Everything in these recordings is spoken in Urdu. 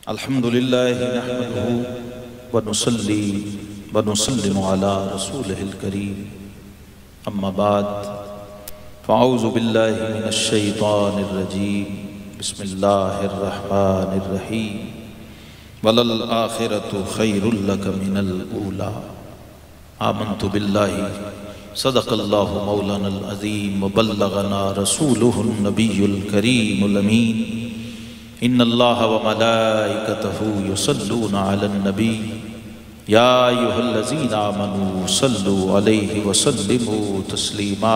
الحمدللہ نحمدہ ونصلی ونسلم علی رسولہ الکریم اما بعد فاعوذ باللہ من الشیطان الرجیم بسم اللہ الرحمن الرحیم وللآخرۃ خیر لک من الاولی آمنت باللہ صدق اللہ مولانا العظیم وبلغنا رسولہ النبی الکریم الامین ان اللہ وملائکتہ یصلون علی النبی یا ایہا الذین آمنوا صلوا علیہ وسلموا تسلیما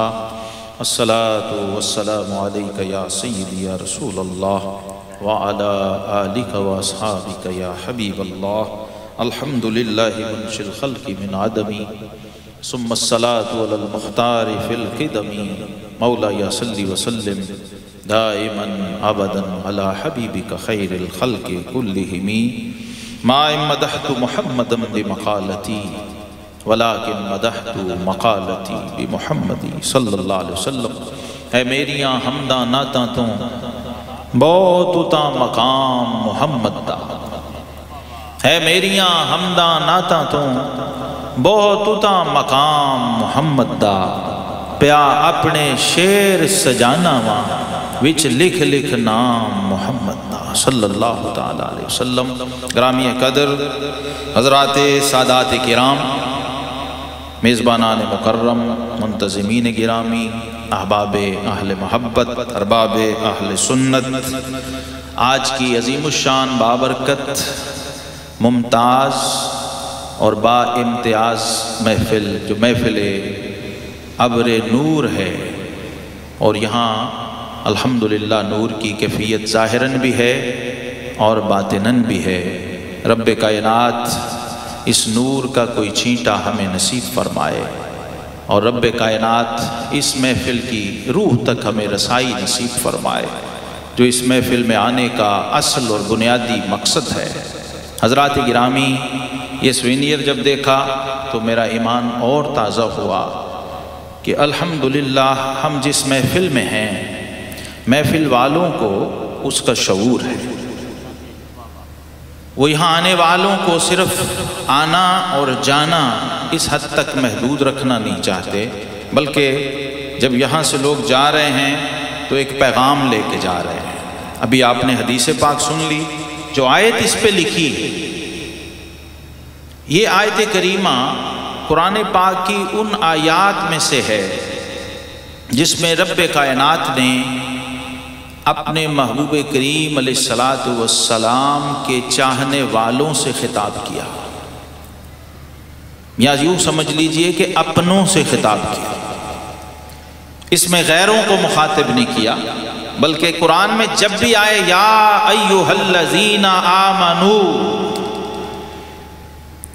الصلاۃ والسلام علیک یا سیدی یا رسول اللہ وعلی آلک واصحابک یا حبیب اللہ الحمدللہ منشی الخلق من عدمی ثم الصلاۃ علی المختار فی القدم مولا صلی وسلم دائما ابدا علی حبیبک خیر الخلق کلہم ما مدحت محمدا بمقالتی ولکن مدحت مقالتی بمحمد صلی اللہ علیہ وسلم۔ اے میریاں حمداں نعتاں تو بہت اتا مقام محمد دا، اے میریاں حمداں نعتاں تو بہت اتا مقام محمد دا، پیا اپنے شیر سجانا وا وچ لکھ لکھ نام محمد دا صلی اللہ تعالیٰ علیہ وسلم۔ گرامی قدر حضرات سادات کرام، میزبانان مکرم، منتظمین گرامی، احباب اہل محبت، ارباب اہل سنت، آج کی عظیم الشان بابرکت ممتاز اور با امتیاز محفل جو محفل ابر نور ہے، اور یہاں الحمدللہ نور کی کیفیت ظاہراً بھی ہے اور باطناً بھی ہے۔ رب کائنات اس نور کا کوئی چھینٹا ہمیں نصیب فرمائے، اور رب کائنات اس محفل کی روح تک ہمیں رسائی نصیب فرمائے، جو اس محفل میں آنے کا اصل اور بنیادی مقصد ہے۔ حضرات گرامی، یہ سوینئر جب دیکھا تو میرا ایمان اور تازہ ہوا کہ الحمدللہ ہم جس محفل میں ہیں، محفل والوں کو اس کا شعور ہے۔ وہ یہاں آنے والوں کو صرف آنا اور جانا اس حد تک محدود رکھنا نہیں چاہتے، بلکہ جب یہاں سے لوگ جا رہے ہیں تو ایک پیغام لے کے جا رہے ہیں۔ ابھی آپ نے حدیث پاک سن لی، جو آیت اس پہ لکھی، یہ آیت کریمہ قرآن پاک کی ان آیات میں سے ہے جس میں رب کائنات نے اپنے محبوب کریم علیہ السلام کے چاہنے والوں سے خطاب کیا، یا یوں سمجھ لیجئے کہ اپنوں سے خطاب کیا۔ اس میں غیروں کو مخاطب نہیں کیا، بلکہ قرآن میں جب بھی آئے یا ایھا الذین آمنوا،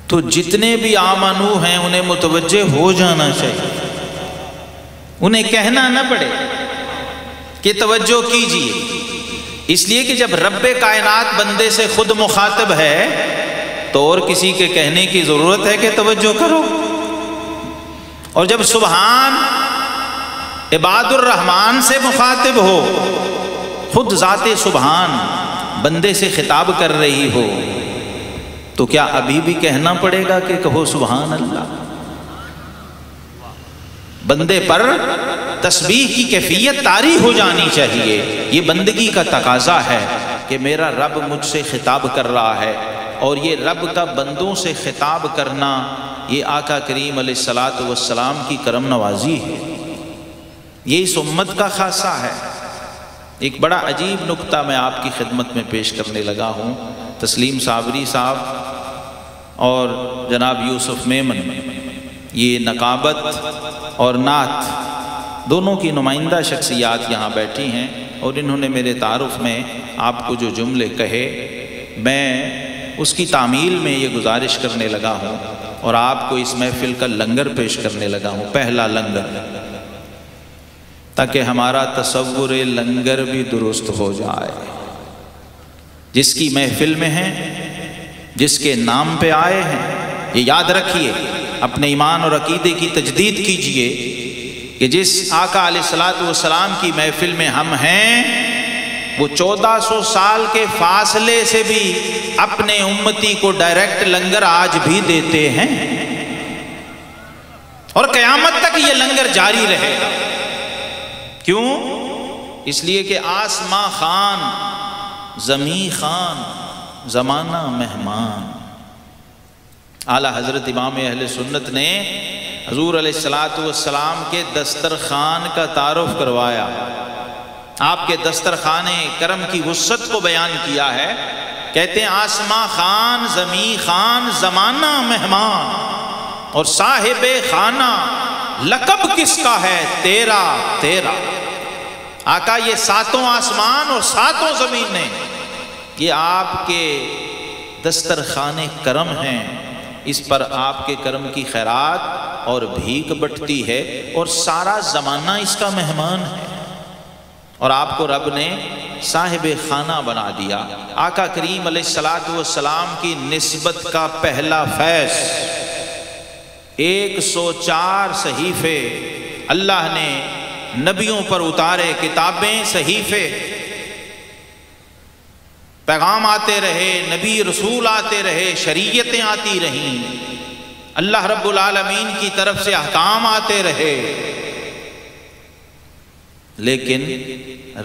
تو جتنے بھی آمنو ہیں انہیں متوجہ ہو جانا چاہیے، انہیں کہنا نہ پڑے کہ توجہ کیجئے، اس لیے کہ جب رب کائنات بندے سے خود مخاطب ہے تو اور کسی کے کہنے کی ضرورت ہے کہ توجہ کرو۔ اور جب سبحان عباد الرحمن سے مخاطب ہو، خود ذات سبحان بندے سے خطاب کر رہی ہو، تو کیا ابھی بھی کہنا پڑے گا کہ کہو سبحان اللہ؟ بندے پر تسبیح کی کیفیت طاری ہو جانی چاہیے۔ یہ بندگی کا تقاضا ہے کہ میرا رب مجھ سے خطاب کر رہا ہے، اور یہ رب کا بندوں سے خطاب کرنا یہ آقا کریم علیہ السلام کی کرم نوازی ہے، یہ اس امت کا خاصہ ہے۔ ایک بڑا عجیب نکتہ میں آپ کی خدمت میں پیش کرنے لگا ہوں۔ تسلیم صابری صاحب اور جناب یوسف میمن، یہ نقابت اور نعت دونوں کی نمائندہ شخصیات یہاں بیٹھی ہیں، اور انہوں نے میرے تعارف میں آپ کو جو جملے کہے، میں اس کی تعمیل میں یہ گزارش کرنے لگا ہوں، اور آپ کو اس محفل کا لنگر پیش کرنے لگا ہوں، پہلا لنگر، تاکہ ہمارا تصور لنگر بھی درست ہو جائے۔ جس کی محفل میں ہیں، جس کے نام پہ آئے ہیں، یہ یاد رکھیے، اپنے ایمان اور عقیدے کی تجدید کیجئے کہ جس آقا علیہ السلام کی محفل میں ہم ہیں، وہ 1400 سال کے فاصلے سے بھی اپنے امتی کو ڈائریکٹ لنگر آج بھی دیتے ہیں، اور قیامت تک یہ لنگر جاری رہے گا۔ کیوں؟ اس لیے کہ آسماں خان، زمیں خان، زمانہ مہمان۔ اعلیٰ حضرت امام اہل سنت نے حضور علیہ السلام کے دسترخوان کا تعارف کروایا، آپ کے دسترخوان کرم کی وسعت کو بیان کیا ہے۔ کہتے ہیں آسماں خان، زمیں خان، زمانہ مہمان، اور صاحب خانہ لقب کس کا ہے؟ تیرا تیرا۔ آقا یہ 7 آسمان اور 7 زمینیں یہ آپ کے دسترخوان کرم ہیں، اس پر آپ کے کرم کی خیرات اور بھیک بٹتی ہے، اور سارا زمانہ اس کا مہمان ہے، اور آپ کو رب نے صاحب خانہ بنا دیا۔ آقا کریم علیہ السلام کی نسبت کا پہلا فیض 104 صحیفے اللہ نے نبیوں پر اتارے، کتابیں، صحیفے، پیغام آتے رہے، نبی رسول آتے رہے، شریعتیں آتی رہیں، اللہ رب العالمین کی طرف سے احکام آتے رہے، لیکن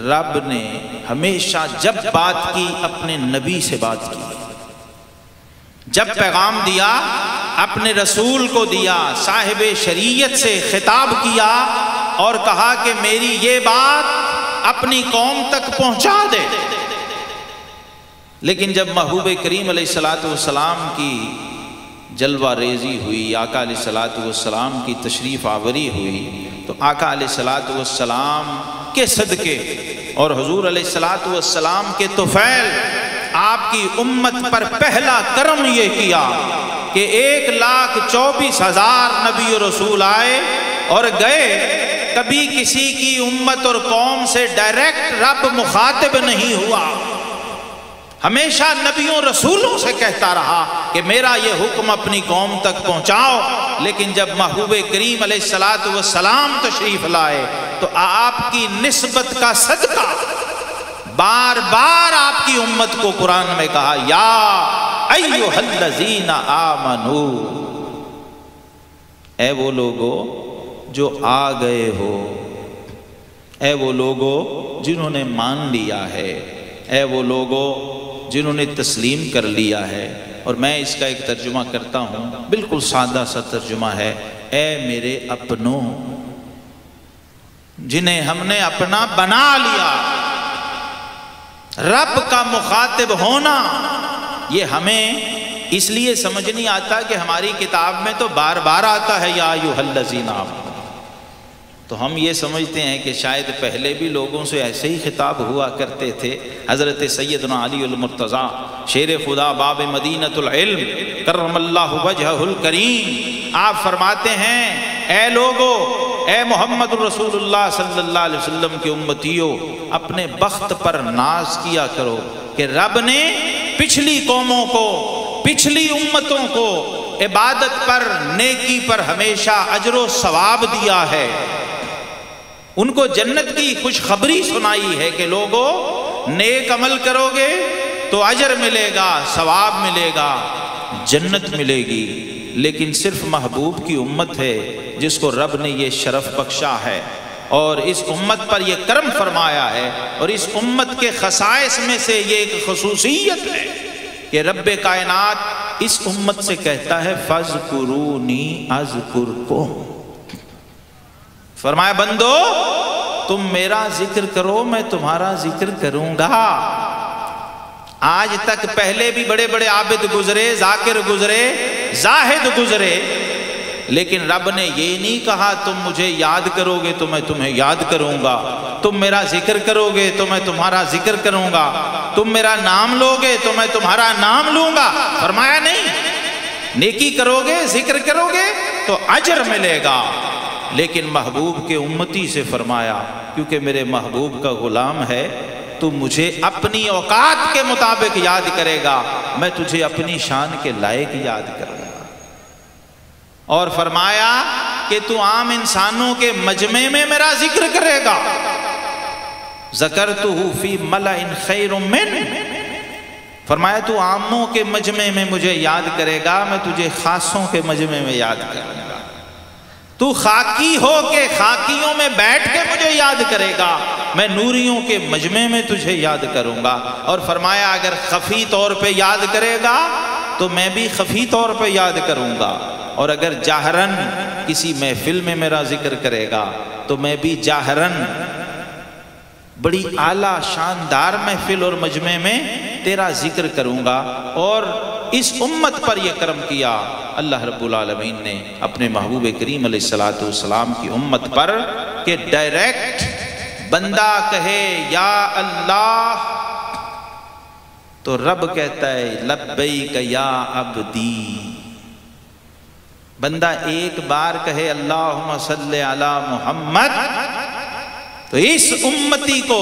رب نے ہمیشہ جب بات کی اپنے نبی سے بات کی، جب پیغام دیا اپنے رسول کو دیا، صاحب شریعت سے خطاب کیا اور کہا کہ میری یہ بات اپنی قوم تک پہنچا دے۔ لیکن جب محبوب کریم علیہ السلام کی جلوہ ریزی ہوئی، آقا علیہ السلام کی تشریف آوری ہوئی، تو آقا علیہ السلام کے صدقے اور حضور علیہ السلام کے طفیل آپ کی امت پر پہلا کرم یہ کیا کہ 1,24,000 نبی و رسول آئے اور گئے، کبھی کسی کی امت اور قوم سے ڈائریکٹ رب مخاطب نہیں ہوا، ہمیشہ نبیوں رسولوں سے کہتا رہا کہ میرا یہ حکم اپنی قوم تک پہنچاؤ۔ لیکن جب محبوب کریم علیہ السلام تشریف لائے تو آپ کی نسبت کا صدقہ بار بار آپ کی امت کو قرآن میں کہا، یا ایھا الذین آمنو، اے وہ لوگو جو آ گئے ہو، اے وہ لوگو جنہوں نے مان لیا ہے، اے وہ لوگو جنہوں نے تسلیم کر لیا ہے۔ اور میں اس کا ایک ترجمہ کرتا ہوں، بالکل سادہ سا ترجمہ ہے، اے میرے اپنوں جنہیں ہم نے اپنا بنا لیا۔ رب کا مخاطب ہونا یہ ہمیں اس لیے سمجھ نہیں آتا کہ ہماری کتاب میں تو بار بار آتا ہے یا ایھا الذین آمنوا، تو ہم یہ سمجھتے ہیں کہ شاید پہلے بھی لوگوں سے ایسے ہی خطاب ہوا کرتے تھے۔ حضرت سیدنا علی المرتضیٰ شیر خدا باب مدینۃ العلم کرم اللہ وجہہ الکریم، آپ فرماتے ہیں اے لوگو، اے محمد رسول اللہ صلی اللہ علیہ وسلم کی امتیوں، اپنے بخت پر ناز کیا کرو کہ رب نے پچھلی قوموں کو، پچھلی امتوں کو عبادت پر، نیکی پر ہمیشہ اجر و ثواب دیا ہے، ان کو جنت کی خوشخبری سنائی ہے کہ لوگو نیک عمل کرو گے تو اجر ملے گا، ثواب ملے گا، جنت ملے گی۔ لیکن صرف محبوب کی امت ہے جس کو رب نے یہ شرف بخشا ہے، اور اس امت پر یہ کرم فرمایا ہے، اور اس امت کے خصائص میں سے یہ ایک خصوصیت ہے کہ رب کائنات اس امت سے کہتا ہے فَاذْكُرُونِي أَذْكُرْكُمْ، فرمایا بندو تم میرا ذکر کرو میں تمہارا ذکر کروں گا۔ آج تک پہلے بھی بڑے بڑے عابد گزرے، ذاکر گزرے، زاہد گزرے، لیکن رب نے یہ نہیں کہا تم مجھے یاد کرو گے تو میں تمہیں یاد کروں گا، تم میرا ذکر کرو گے تو میں تمہارا ذکر کروں گا، تم میرا نام لو گے تو میں تمہارا نام لوں گا۔ فرمایا نہیں، نیکی کرو گے، ذکر کرو گے تو اجر ملے گا۔ لیکن محبوب کے امتی سے فرمایا کیونکہ میرے محبوب کا غلام ہے تو مجھے اپنی اوقات کے مطابق یاد کرے گا، میں تجھے اپنی شان کے لائق یاد کروں گا۔ اور فرمایا کہ تو عام انسانوں کے مجمع میں میرا ذکر کرے گا، ذکرتہ فی ملئ خیر من، فرمایا تو عاموں کے مجمع میں مجھے یاد کرے گا، میں تجھے خاصوں کے مجمع میں یاد کروں گا۔ تو خاکی ہو کے خاکیوں میں بیٹھ کے مجھے یاد کرے گا، میں نوریوں کے مجمع میں تجھے یاد کروں گا۔ اور فرمایا اگر خفی طور پہ یاد کرے گا تو میں بھی خفی طور پہ یاد کروں گا، اور اگر جاہرن کسی محفل میں میرا ذکر کرے گا تو میں بھی جاہرن بڑی اعلیٰ شاندار محفل اور مجمع میں تیرا ذکر کروں گا۔ اور اس امت پر یہ کرم کیا اللہ رب العالمین نے اپنے محبوب کریم علیہ السلام کی امت پر کہ ڈائریکٹ بندہ کہے یا اللہ تو رب کہتا ہے لبیک یا عبدی۔ بندہ ایک بار کہے اللہم صلی علی محمد تو اس امتی کو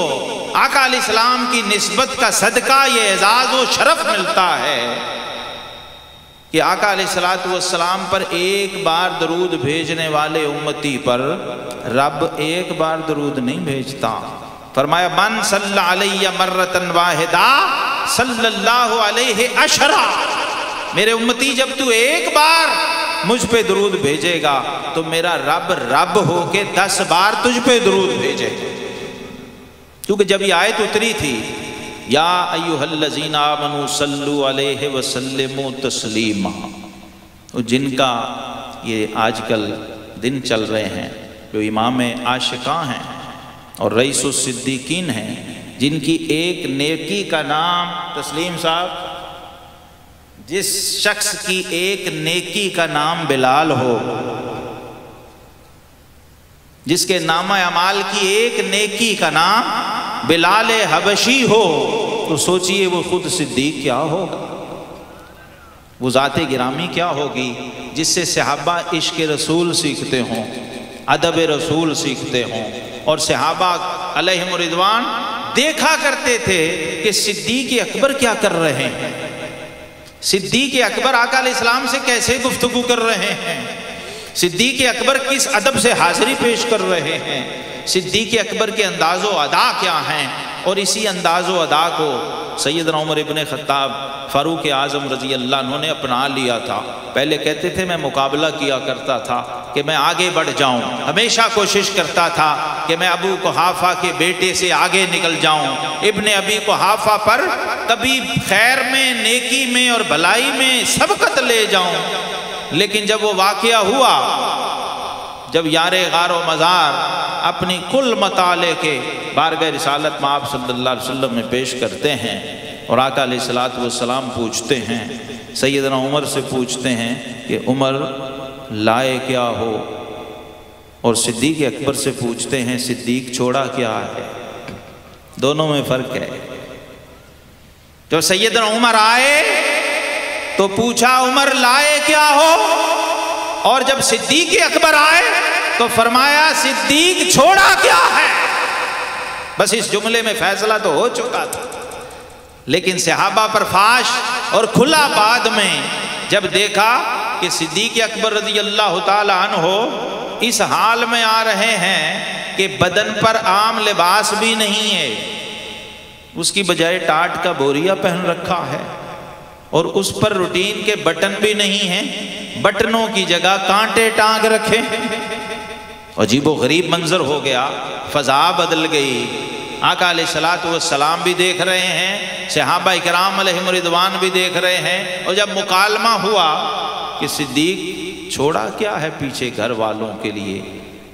آقا علیہ السلام کی نسبت کا صدقہ یہ اعزاز و شرف ملتا ہے کہ آقا علیہ السلام پر ایک بار درود بھیجنے والے امتی پر رب ایک بار درود نہیں بھیجتا۔ فرمایا من صلی علیہ مرتن واحدہ صلی اللہ علیہ عشرہ، میرے امتی جب تو ایک بار مجھ پہ درود بھیجے گا تو میرا رب ہو کے 10 بار تجھ پہ درود بھیجے گا۔ کیونکہ جب یہ آیت اتری تھی یا ایھا الذین آمنوا صلوا علیہ وسلموا تسلیما، جن کا یہ آج کل دن چل رہے ہیں، جو امام عاشقاں ہیں اور رئیس الصدیقین ہیں، جن کی ایک نیکی کا نام تسلیم صاحب، جس شخص کی ایک نیکی کا نام بلال ہو، جس کے نامہ اعمال کی ایک نیکی کا نام بلال حبشی ہو، تو سوچئے وہ خود صدیق کیا ہوگا، وہ ذات گرامی کیا ہوگی جس سے صحابہ عشق رسول سیکھتے ہوں، ادب رسول سیکھتے ہوں، اور صحابہ علیہم رضوان دیکھا کرتے تھے کہ صدیق اکبر کیا کر رہے ہیں، صدیق اکبر آقا علیہ السلام سے کیسے گفتگو کر رہے ہیں، صدیق اکبر کس ادب سے حاضری پیش کر رہے ہیں، صدیق اکبر کے انداز و ادا کیا ہیں۔ اور اسی انداز و ادا کو سیدنا عمر ابن خطاب فاروق اعظم رضی اللہ عنہ نے اپنا لیا تھا۔ پہلے کہتے تھے میں مقابلہ کیا کرتا تھا کہ میں آگے بڑھ جاؤں، ہمیشہ کوشش کرتا تھا کہ میں ابو قحافہ کے بیٹے سے آگے نکل جاؤں، ابن ابی قحافہ پر کبھی خیر میں، نیکی میں اور بھلائی میں سبقت لے جاؤں۔ لیکن جب وہ واقعہ ہوا، جب یار غار و مزار اپنی کل مطالعے کے بارگاہ رسالت میں آپ صلی اللہ علیہ وسلم میں پیش کرتے ہیں، اور آقا علیہ السلام پوچھتے ہیں، سیدنا عمر سے پوچھتے ہیں کہ عمر لائے کیا ہو، اور صدیق اکبر سے پوچھتے ہیں صدیق چھوڑا کیا ہے، دونوں میں فرق ہے۔ جب سیدنا عمر آئے تو پوچھا عمر لائے کیا ہو، اور جب صدیق اکبر آئے تو فرمایا صدیق چھوڑا کیا ہے۔ بس اس جملے میں فیصلہ تو ہو چکا تھا، لیکن صحابہ پر فاش اور کھلا بعد میں جب دیکھا کہ صدیق اکبر رضی اللہ تعالی عنہ اس حال میں آ رہے ہیں کہ بدن پر عام لباس بھی نہیں ہے، اس کی بجائے ٹاٹ کا بوریا پہن رکھا ہے، اور اس پر روٹین کے بٹن بھی نہیں ہیں، بٹنوں کی جگہ کانٹے ٹانگ رکھے۔ عجیب و غریب منظر ہو گیا، فضا بدل گئی۔ آقا علیہ السلام بھی دیکھ رہے ہیں، صحابہ اکرام علیہم رضوان بھی دیکھ رہے ہیں، اور جب مکالمہ ہوا کہ صدیق چھوڑا کیا ہے پیچھے گھر والوں کے لیے،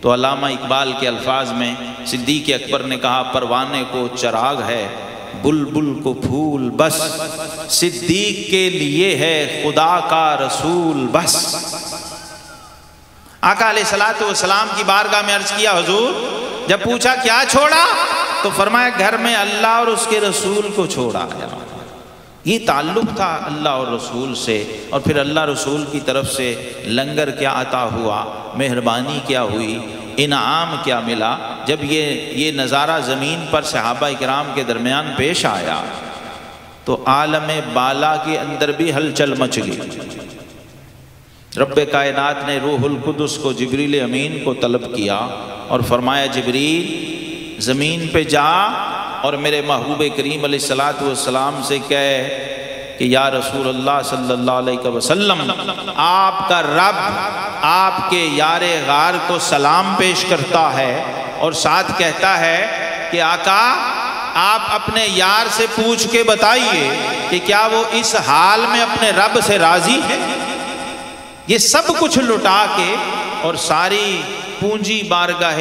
تو علامہ اقبال کے الفاظ میں صدیق اکبر نے کہا پروانے کو چراغ ہے، بلبل کو پھول بس، صدیق کے لیے ہے خدا کا رسول بس۔ آقا علیہ السلام کی بارگاہ میں عرض کیا حضور، جب پوچھا کیا چھوڑا تو فرمایا گھر میں اللہ اور اس کے رسول کو چھوڑا ہے۔ یہ تعلق تھا اللہ اور رسول سے، اور پھر اللہ رسول کی طرف سے لنگر کیا عطا ہوا، مہربانی کیا ہوئی، انعام کیا ملا۔ جب یہ نظارہ زمین پر صحابہ اکرام کے درمیان پیش آیا تو عالم بالا کے اندر بھی ہلچل مچ گئی۔ رب کائنات نے روح القدس کو جبریل امین کو طلب کیا اور فرمایا جبریل زمین پہ جا اور میرے محبوب کریم علیہ الصلوۃ والسلام سے کہے کہ یا رسول اللہ صلی اللہ علیہ وسلم، آپ کا رب آپ کے یار غار کو سلام پیش کرتا ہے اور ساتھ کہتا ہے کہ آقا آپ اپنے یار سے پوچھ کے بتائیے کہ کیا وہ اس حال میں اپنے رب سے راضی ہے؟ یہ سب کچھ لٹا کے اور ساری پونجی بارگاہ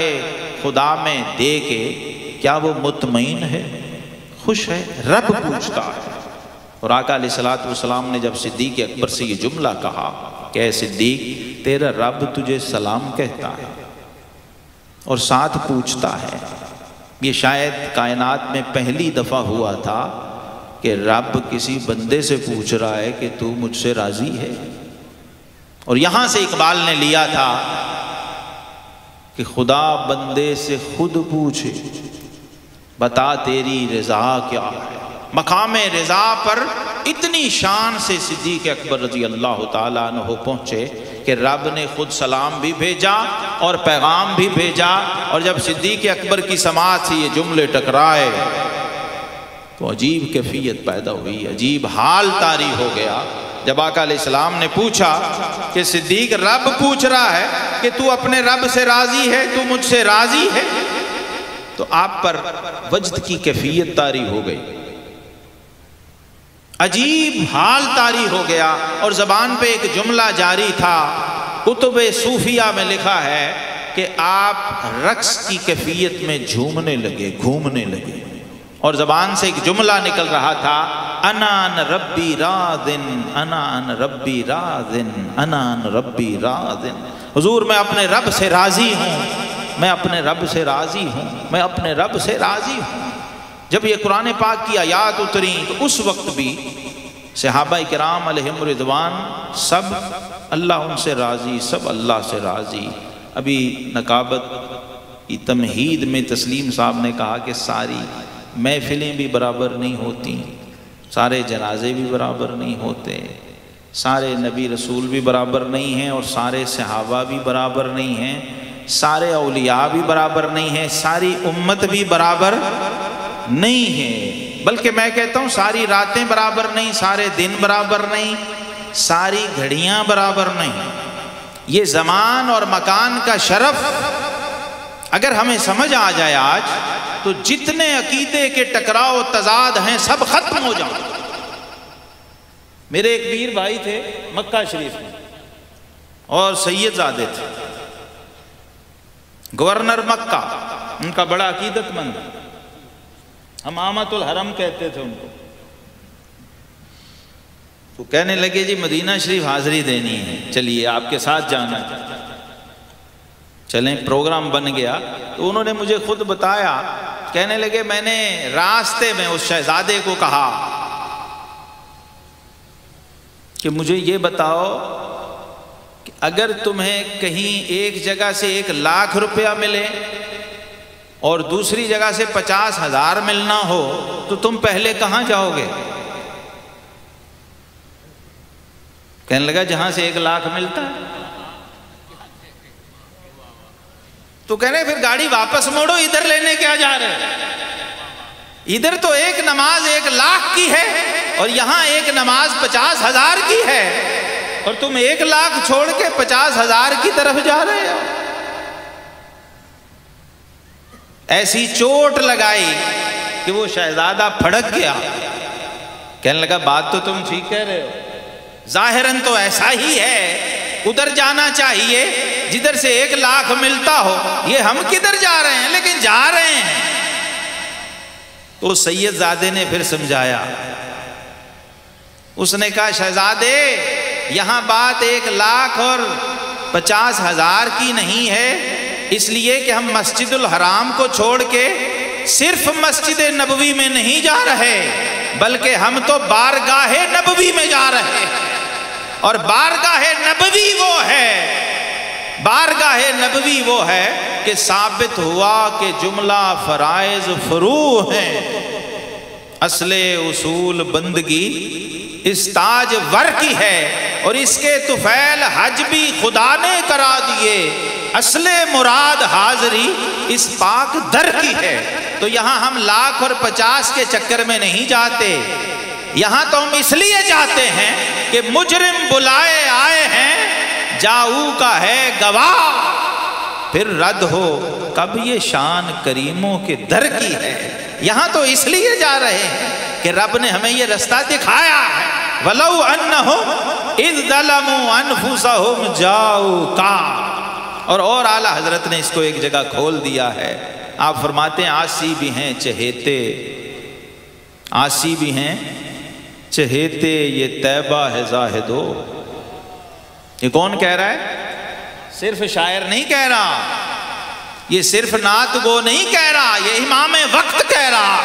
خدا میں دے کے کیا وہ مطمئن ہے، خوش ہے؟ رب پوچھتا ہے۔ اور آقا علیہ الصلوۃ والسلام نے جب صدیق اکبر سے یہ جملہ کہا کہ اے صدیق، تیرا رب تجھے سلام کہتا ہے اور ساتھ پوچھتا ہے، یہ شاید کائنات میں پہلی دفعہ ہوا تھا کہ رب کسی بندے سے پوچھ رہا ہے کہ تو مجھ سے راضی ہے۔ اور یہاں سے اقبال نے لیا تھا کہ خدا بندے سے خود پوچھے بتا تیری رضا کیا ہے۔ مقام رضا پر اتنی شان سے صدیق اکبر رضی اللہ تعالیٰ عنہ پہنچے کہ رب نے خود سلام بھی بھیجا اور پیغام بھی بھیجا۔ اور جب صدیق اکبر کی سماعت سے یہ جملے ٹکرائے تو عجیب کیفیت پیدا ہوئی، عجیب حال طاری ہو گیا۔ جب آقا علیہ السلام نے پوچھا کہ صدیق، رب پوچھ رہا ہے کہ تو اپنے رب سے راضی ہے، تو مجھ سے راضی ہے، تو آپ پر وجد کی کیفیت طاری ہو گئی، عجیب حال طاری ہو گیا۔ اور زبان پہ ایک جملہ جاری تھا، کتب صوفیہ میں لکھا ہے کہ آپ رقص کی کیفیت میں جھومنے لگے، گھومنے لگے، اور زبان سے ایک جملہ نکل رہا تھا، انا ان ربی راضن، انا ان ربی راضن، انا ان ربی راضن۔ حضور میں اپنے رب سے راضی ہوں، میں اپنے رب سے راضی ہوں، میں اپنے رب سے راضی ہوں۔ جب یہ قرآن پاک کی آیات اتری تو اس وقت بھی صحابہ کرام علیہم رضوان سب اللہ ان سے راضی، سب اللہ سے راضی۔ ابھی نقابت کی تمہید میں تسلیم صاحب نے کہا کہ ساری محفلیں بھی برابر نہیں ہوتی، سارے جنازے بھی برابر نہیں ہوتے، سارے نبی رسول بھی برابر نہیں ہیں، اور سارے صحابہ بھی برابر نہیں ہیں، سارے اولیاء بھی برابر نہیں ہیں، ساری امت بھی برابر نہیں ہے، بلکہ میں کہتا ہوں ساری راتیں برابر نہیں، سارے دن برابر نہیں، ساری گھڑیاں برابر نہیں۔ یہ زمان اور مکان کا شرف اگر ہمیں سمجھ آ جائے آج تو جتنے عقیدے کے ٹکراؤ تضاد ہیں سب ختم ہو جائیں۔ میرے ایک پیر بھائی تھے مکہ شریف میں اور سید زادے تھے، گورنر مکہ، ان کا بڑا عقیدت مند، امامت الحرم کہتے تھے ان کو۔ تو کہنے لگے جی مدینہ شریف حاضری دینی ہے، چلیے آپ کے ساتھ جانا ہے، چلیں پروگرام بن گیا۔ تو انہوں نے مجھے خود بتایا، کہنے لگے میں نے راستے میں اس شہزادے کو کہا کہ مجھے یہ بتاؤ کہ اگر تمہیں کہیں ایک جگہ سے 1,00,000 روپیہ ملے اور دوسری جگہ سے 50,000 ملنا ہو تو تم پہلے کہاں جاؤ گے؟ کہنے لگا جہاں سے 1,00,000 ملتا ہے۔ تو کہنے پھر گاڑی واپس موڑو، ادھر لینے کیا جا رہے ہیں؟ ادھر تو ایک نماز 1,00,000 کی ہے اور یہاں ایک نماز 50,000 کی ہے، اور تم 1,00,000 چھوڑ کے 50,000 کی طرف جا رہے ہو۔ ایسی چوٹ لگائی کہ وہ شہزادہ پھڑک گیا، کہنے لگا بات تو تم ٹھیک کہہ رہے ہو، ظاہراً تو ایسا ہی ہے، ادھر جانا چاہیے جدھر سے 1,00,000 ملتا ہو، یہ ہم کدھر جا رہے ہیں؟ لیکن جا رہے ہیں۔ تو سید زادے نے پھر سمجھایا، اس نے کہا شہزادے یہاں بات 1,00,000 اور 50,000 کی نہیں ہے، اس لیے کہ ہم مسجد الحرام کو چھوڑ کے صرف مسجد نبوی میں نہیں جا رہے، بلکہ ہم تو بارگاہ نبوی میں جا رہے ہیں، اور بارگاہ نبوی وہ ہے، بارگاہ نبوی وہ ہے کہ ثابت ہوا کہ جملہ فرائض فروع ہیں، اصل اصول بندگی اس تاج ور کی ہے، اور اس کے طفیل حج بھی خدا نے کرا دیے، اصل مراد حاضری اس پاک در کی ہے۔ تو یہاں ہم 1,00,000 اور 50 کے چکر میں نہیں جاتے، یہاں تو ہم اس لیے جاتے ہیں کہ مجرم بلائے آئے ہیں، جاؤ کا ہے گواہ، پھر رد ہو کب یہ شان کریموں کے در کی ہے۔ یہاں تو اس لیے جا رہے ہیں کہ رب نے ہمیں یہ رستہ دکھایا ہے۔ وَلَوْ أَنَّهُمْ إِذْ ظَلَمُوا أَنفُسَهُمْ جَاءُوكَ، اور اعلیٰ حضرت نے اس کو ایک جگہ کھول دیا ہے۔ آپ فرماتے ہیں عاصی بھی ہیں چہیتے، عاصی بھی ہیں چہیتے، یہ طیبہ ہے زاہدو۔ یہ کون کہہ رہا ہے؟ صرف شاعر نہیں کہہ رہا، یہ صرف نعت گو نہیں کہہ رہا، یہ امام وقت کہہ رہا،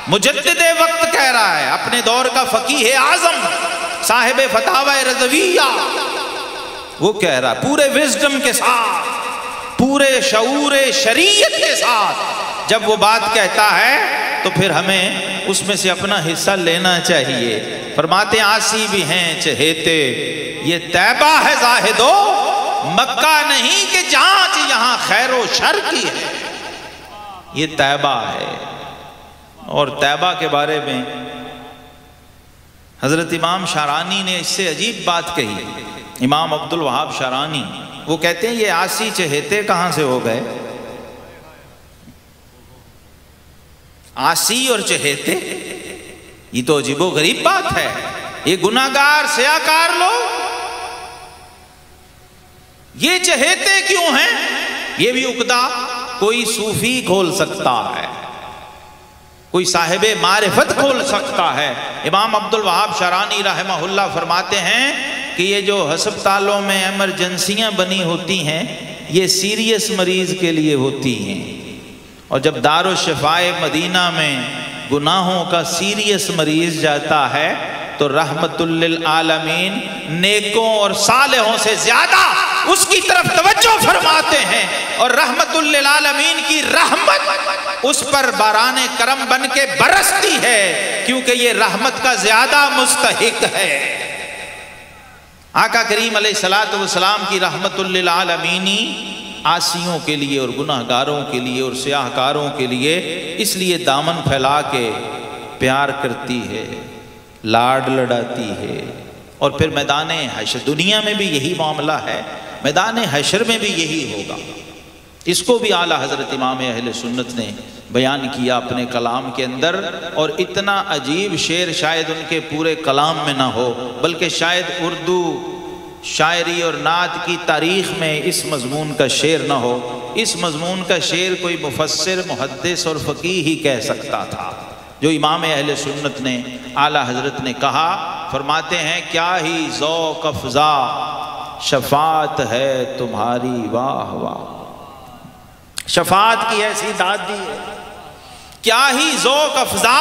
مجدد وقت کہہ رہا ہے، اپنے دور کا فقیہ اعظم صاحب فتاوی رضویہ، وہ کہہ رہا پورے وزڈم کے ساتھ، پورے شعور شریعت کے ساتھ جب وہ بات کہتا ہے تو پھر ہمیں اس میں سے اپنا حصہ لینا چاہیے۔ فرماتے ہیں عاصی بھی ہیں چہیتے، یہ طیبہ ہے زاہدو، مکہ نہیں کہ جانچ یہاں خیر و شر کی ہے، یہ طیبہ ہے۔ اور طیبہ کے بارے میں حضرت امام شارانی نے اس سے عجیب بات کہی، امام عبد الوہاب شارانی، وہ کہتے ہیں یہ عاصی چہیتے کہاں سے ہو گئے؟ عاصی اور چہیتے، یہ تو عجیب و غریب بات ہے، یہ گناہگار سیاکار لوگ، یہ چہیتے کیوں ہیں؟ یہ بھی عقدہ کوئی صوفی کھول سکتا ہے، کوئی صاحب معرفت کھول سکتا ہے۔ امام عبد الوہاب شارانی رحمہ اللہ فرماتے ہیں کہ یہ جو ہسپتالوں میں ایمرجنسیاں بنی ہوتی ہیں یہ سیریس مریض کے لیے ہوتی ہیں، اور جب دارالشفاء مدینہ میں گناہوں کا سیریس مریض جاتا ہے تو رحمت للعالمین نیکوں اور صالحوں سے زیادہ اس کی طرف توجہ فرماتے ہیں، اور رحمت للعالمین کی رحمت اس پر باران کرم بن کے برستی ہے، کیونکہ یہ رحمت کا زیادہ مستحق ہے۔ آقا کریم علیہ السلام کی رحمت للعالمینی عاصیوں کے لیے اور گناہگاروں کے لیے اور سیاہکاروں کے لیے اس لیے دامن پھیلا کے پیار کرتی ہے، لاڈ لڑاتی ہے۔ اور پھر میدان حشر، دنیا میں بھی یہی معاملہ ہے، میدان حشر میں بھی یہی ہوگا۔ اس کو بھی اعلیٰ حضرت امام اہل سنت نے بیان کیا اپنے کلام کے اندر، اور اتنا عجیب شعر شاید ان کے پورے کلام میں نہ ہو، بلکہ شاید اردو شاعری اور نعت کی تاریخ میں اس مضمون کا شعر نہ ہو۔ اس مضمون کا شعر کوئی مفسر، محدث اور فقیہ ہی کہہ سکتا تھا، جو امام اہل سنت نے اعلیٰ حضرت نے کہا۔ فرماتے ہیں کیا ہی ذوق افزا شفاعت ہے تمہاری، واہ واہ، شفاعت کی ایسی داد دی ہے، کیا ہی ذوق افزا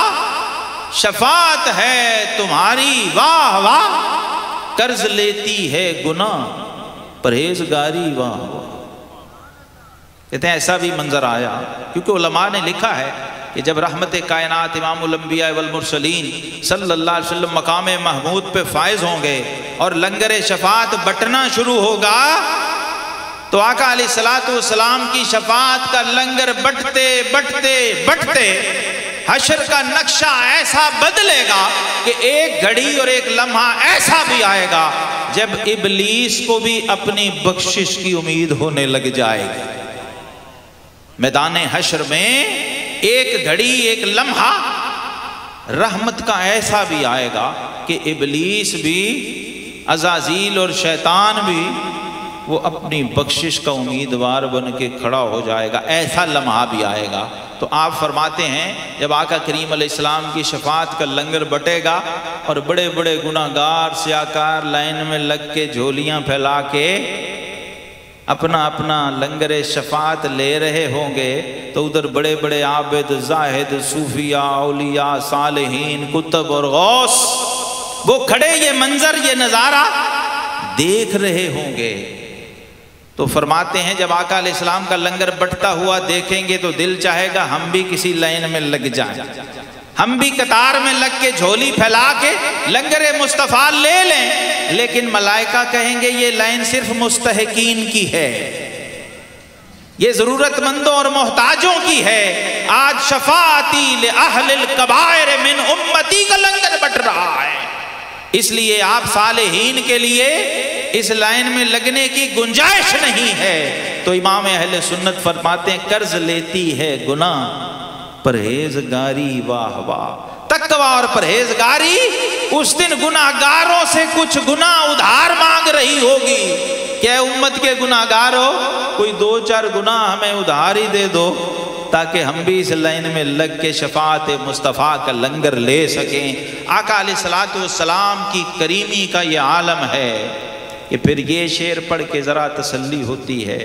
شفاعت ہے تمہاری، واہ واہ، قرض لیتی ہے گناہ پرہیزگاری، واہ واہ۔ کہتے ہیں ایسا بھی منظر آیا، کیونکہ علماء نے لکھا ہے کہ جب رحمت کائنات امام الانبیاء والمرسلین صلی اللہ علیہ وسلم مقام محمود پہ فائز ہوں گے اور لنگر شفاعت بٹنا شروع ہوگا تو آقا علیہ السلام کی شفاعت کا لنگر بٹتے بٹتے بٹتے حشر کا نقشہ ایسا بدلے گا کہ ایک گھڑی اور ایک لمحہ ایسا بھی آئے گا جب ابلیس کو بھی اپنی بخشش کی امید ہونے لگ جائے گی۔ میدان حشر میں ایک گھڑی ایک لمحہ رحمت کا ایسا بھی آئے گا کہ ابلیس بھی، عزازیل اور شیطان بھی وہ اپنی بخشش کا امیدوار بن کے کھڑا ہو جائے گا، ایسا لمحہ بھی آئے گا۔ تو آپ فرماتے ہیں جب آقا کریم علیہ السلام کی شفاعت کا لنگر بٹے گا اور بڑے بڑے گناہگار سیاکار لائن میں لگ کے جھولیاں پھیلا کے اپنا اپنا لنگر شفاعت لے رہے ہوں گے تو ادھر بڑے بڑے عابد، زاہد، صوفیاء، اولیاء، صالحین، کتب اور غوث وہ کھڑے یہ منظر یہ نظارہ دیکھ رہے ہوں گے۔ تو فرماتے ہیں جب آقا علیہ السلام کا لنگر بٹتا ہوا دیکھیں گے تو دل چاہے گا ہم بھی کسی لائن میں لگ جائیں، ہم بھی قطار میں لگ کے جھولی پھیلا کے لنگر مصطفیٰ لے لیں، لیکن ملائکہ کہیں گے یہ لائن صرف مستحقین کی ہے، یہ ضرورت مندوں اور محتاجوں کی ہے۔ آج شفاعتی لأہل الکبائر من امتی کا لنگر بٹ رہا ہے۔ اس لیے آپ صالحین کے لیے اس لائن میں لگنے کی گنجائش نہیں ہے۔ تو امام اہل سنت فرماتے ہیں قرض لیتی ہے گناہ، پرہیزگاری واہ واہ۔ تقوی اور پرہیزگاری اس دن گناہگاروں سے کچھ گناہ ادھار مانگ رہی ہوگی کہ اے امت کے گناہگاروں، کوئی 2-4 گناہ ہمیں ادھار ہی دے دو تاکہ ہم بھی اس لائن میں لگ کے شفاعت مصطفیٰ کا لنگر لے سکیں۔ آقا علیہ السلام کی کریمی کا یہ عالم ہے کہ پھر یہ شعر پڑھ کے ذرا تسلی ہوتی ہے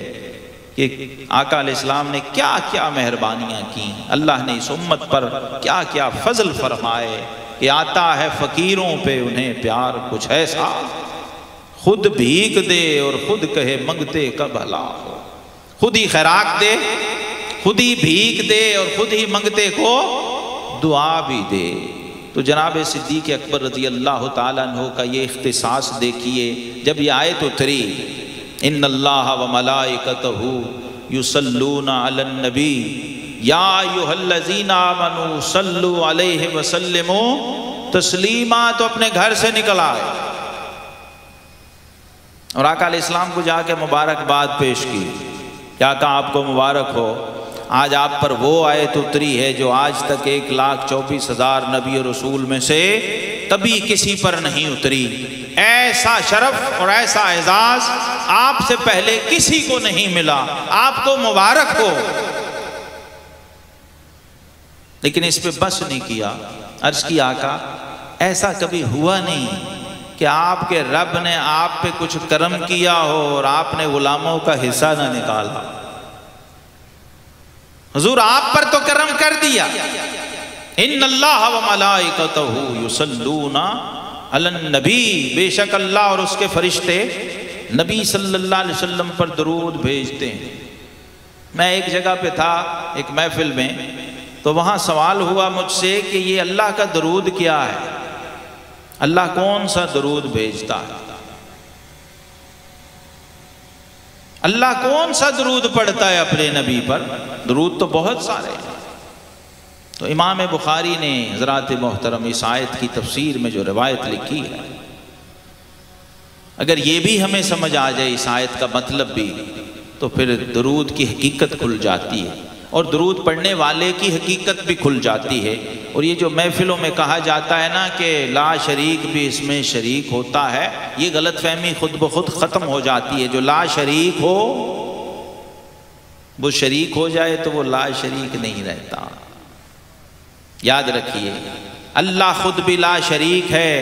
کہ آقا علیہ السلام نے کیا کیا مہربانیاں کی، اللہ نے اس امت پر کیا کیا فضل فرمائے کہ آتا ہے فقیروں پہ انہیں پیار کچھ ایسا، خود بھیک دے اور خود کہے منگتے کا بھلا ہو۔ خود ہی خیرات دے، خود ہی بھیک دے اور خود ہی منگتے کو دعا بھی دے۔ تو جناب صدیق اکبر رضی اللہ تعالیٰ عنہ کا یہ اختصاص دیکھیے، جب یہ آیت اتری ان اللہ و ملائکتہ یصلون علی النبی یا ایھا الذین آمنوا صلوا علیہ وسلموا تسلیما، تو اپنے گھر سے نکل آئے اور آقا علیہ السلام کو جا کے مبارکباد پیش کی کہ آقا آپ کو مبارک ہو، آج آپ پر وہ آیت اتری ہے جو آج تک 1,24,000 نبی رسول میں سے کبھی کسی پر نہیں اتری۔ ایسا شرف اور ایسا اعزاز آپ سے پہلے کسی کو نہیں ملا، آپ کو مبارک ہو۔ لیکن اس پہ بس نہیں کیا، عرض کی آقا ایسا کبھی ہوا نہیں کہ آپ کے رب نے آپ پہ کچھ کرم کیا ہو اور آپ نے غلاموں کا حصہ نہ نکالا۔ حضور آپ پر تو کرم کر دیا، ان اللہ و ملائکتہ یصلون علی النبی، بے شک اللہ اور اس کے فرشتے نبی صلی اللہ علیہ وسلم پر درود بھیجتے ہیں۔ میں ایک جگہ پہ تھا ایک محفل میں، تو وہاں سوال ہوا مجھ سے کہ یہ اللہ کا درود کیا ہے، اللہ کون سا درود بھیجتا ہے، اللہ کون سا درود پڑھتا ہے اپنے نبی پر؟ درود تو بہت سارے ہیں۔ تو امام بخاری نے حضرات محترم اس آیت کی تفسیر میں جو روایت لکھی ہے، اگر یہ بھی ہمیں سمجھ آ جائے اس آیت کا مطلب بھی، تو پھر درود کی حقیقت کھل جاتی ہے اور درود پڑھنے والے کی حقیقت بھی کھل جاتی ہے۔ اور یہ جو محفلوں میں کہا جاتا ہے نا کہ لا شریک بھی اس میں شریک ہوتا ہے، یہ غلط فہمی خود بخود ختم ہو جاتی ہے۔ جو لا شریک ہو وہ شریک ہو جائے تو وہ لا شریک نہیں رہتا۔ یاد رکھیے اللہ خود بھی لا شریک ہے،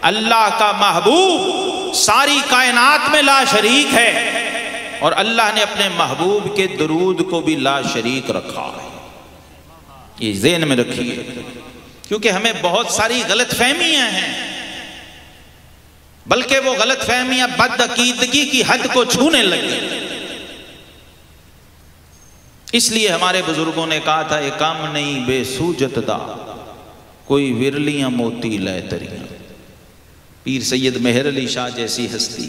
اللہ کا محبوب ساری کائنات میں لا شریک ہے، اور اللہ نے اپنے محبوب کے درود کو بھی لا شریک رکھا ہے۔ یہ ذہن میں رکھیے، کیونکہ ہمیں بہت ساری غلط فہمیاں ہیں، بلکہ وہ غلط فہمیاں بد عقیدگی کی حد کو چھونے لگی۔ اس لیے ہمارے بزرگوں نے کہا تھا ایک کام نہیں بے سوجت دا، کوئی ورلیاں موتی لے تریاں۔ پیر سید مہر علی شاہ جیسی ہستی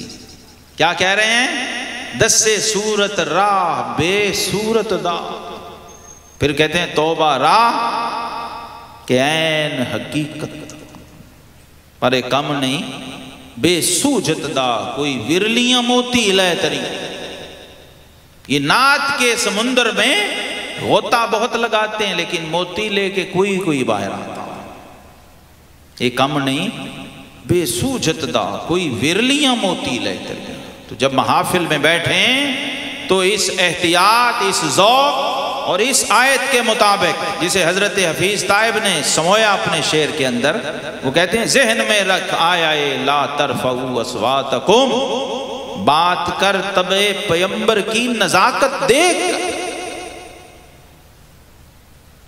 کیا کہہ رہے ہیں؟ دس سے صورت راہ بے صورت دا، پھر کہتے ہیں توبہ راہ کہ عین حقیقت، پر ایک کم نہیں بے سوجت دا، کوئی ورلیاں موتی لے تریاں۔ یہ نعت کے سمندر میں غوطہ بہت لگاتے ہیں لیکن موتی لے کے کوئی باہر آتا، یہ کم نہیں بے سوجت دا، کوئی ورلیاں موتی لے تریاں۔ تو جب محافل میں بیٹھیں تو اس احتیاط، اس ذوق اور اس آیت کے مطابق جسے حضرت حفیظ طائب نے سمویا اپنے شعر کے اندر، وہ کہتے ہیں ذہن میں رکھ آیا لا ترفعوا اصواتکم، بات کر طبع پیمبر کی نزاکت دیکھ کر۔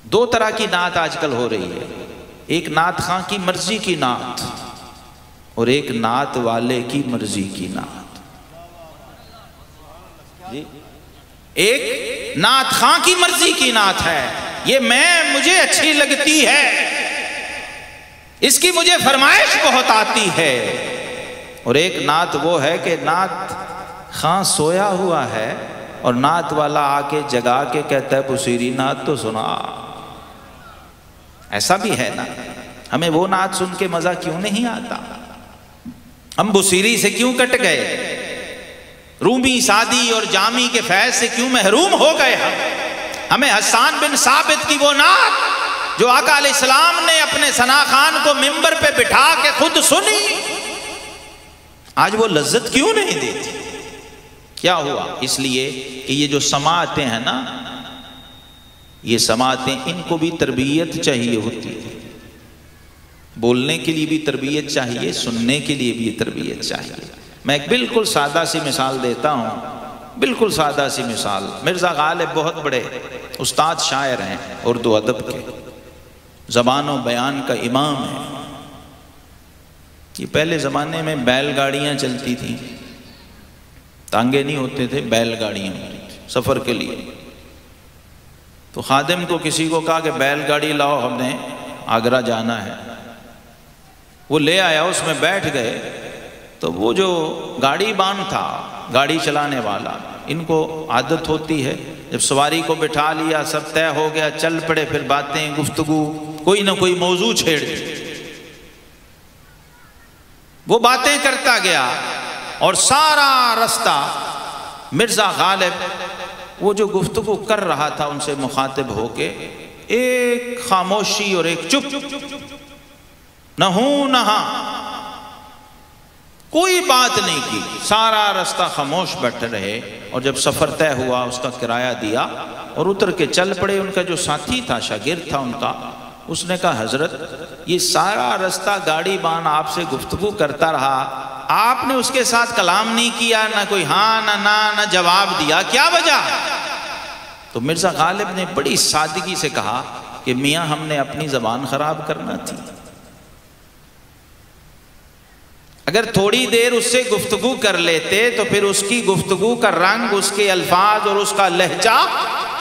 دو طرح کی نعت آج کل ہو رہی ہے، ایک نعت خاں کی مرضی کی نعت اور ایک نعت والے کی مرضی کی نعت۔ ایک نعت خاں کی مرضی کی نعت ہے، یہ مجھے اچھی لگتی ہے، اس کی مجھے فرمائش بہت آتی ہے، اور ایک نعت وہ ہے کہ نعت خاں سویا ہوا ہے اور نعت والا آ کے جگا کے کہتا ہے بصیری نعت تو سنا. ایسا بھی ہے نا. ہمیں وہ نعت سن کے مزہ کیوں نہیں آتا؟ ہم بصیری سے کیوں کٹ گئے؟ رومی، سعدی اور جامی کے فیض سے کیوں محروم ہو گئے؟ ہمیں حسان بن ثابت کی وہ نعت جو آقا علیہ السلام نے اپنے ثنا خان کو ممبر پہ بٹھا کے خود سنی، آج وہ لذت کیوں نہیں دیتی؟ کیا ہوا؟ اس لیے کہ یہ جو سماعتیں ہیں نا، یہ سماعتیں، ان کو بھی تربیت چاہیے ہوتی ہے. بولنے کے لیے بھی تربیت چاہیے، سننے کے لیے بھی تربیت چاہیے. میں ایک بالکل سادہ سی مثال دیتا ہوں، بالکل سادہ سی مثال. مرزا غالب بہت بڑے استاد شاعر ہیں اردو ادب کے، زبان و بیان کا امام ہے. یہ پہلے زمانے میں بیل گاڑیاں چلتی تھیں، تانگے نہیں ہوتے تھے، بیل گاڑیاں ہوتی تھیں سفر کے لیے. تو خادم کو کسی کو کہا کہ بیل گاڑی لاؤ، ہم نے آگرہ جانا ہے. وہ لے آیا، اس میں بیٹھ گئے. تو وہ جو گاڑی بان تھا، گاڑی چلانے والا، ان کو عادت ہوتی ہے جب سواری کو بٹھا لیا، سب طے ہو گیا، چل پڑے، پھر باتیں، گفتگو، کوئی نہ کوئی موضوع چھیڑ دی. وہ باتیں کرتا گیا اور سارا رستہ مرزا غالب وہ جو گفتگو کر رہا تھا ان سے مخاطب ہو کے، ایک خاموشی اور ایک چپ، نہ ہوں نہ ہاں، کوئی بات نہیں کی. سارا رستہ خاموش بیٹھے رہے. اور جب سفر طے ہوا، اس کا کرایہ دیا اور اتر کے چل پڑے. ان کا جو ساتھی تھا، شاگرد تھا ان کا، اس نے کہا حضرت یہ سارا رستہ گاڑی بان آپ سے گفتگو کرتا رہا، آپ نے اس کے ساتھ کلام نہیں کیا، نہ کوئی ہاں نہ جواب دیا، کیا وجہ؟ تو مرزا غالب نے بڑی سادگی سے کہا کہ میاں ہم نے اپنی زبان خراب کرنا تھی. اگر تھوڑی دیر اس سے گفتگو کر لیتے تو پھر اس کی گفتگو کا رنگ، اس کے الفاظ اور اس کا لہجہ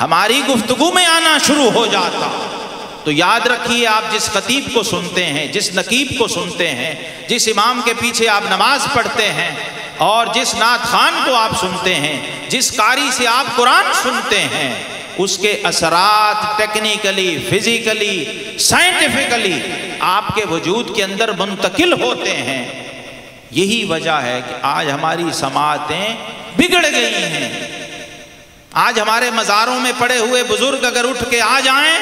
ہماری گفتگو میں آنا شروع ہو جاتا. تو یاد رکھیے، آپ جس خطیب کو سنتے ہیں، جس نقیب کو سنتے ہیں، جس امام کے پیچھے آپ نماز پڑھتے ہیں، اور جس نعت خان کو آپ سنتے ہیں، جس قاری سے آپ قرآن سنتے ہیں، اس کے اثرات ٹیکنیکلی، فزیکلی، سائنٹیفکلی آپ کے وجود کے اندر منتقل ہوتے ہیں. یہی وجہ ہے کہ آج ہماری سماعتیں بگڑ گئی ہیں. آج ہمارے مزاروں میں پڑے ہوئے بزرگ اگر اٹھ کے آ جائیں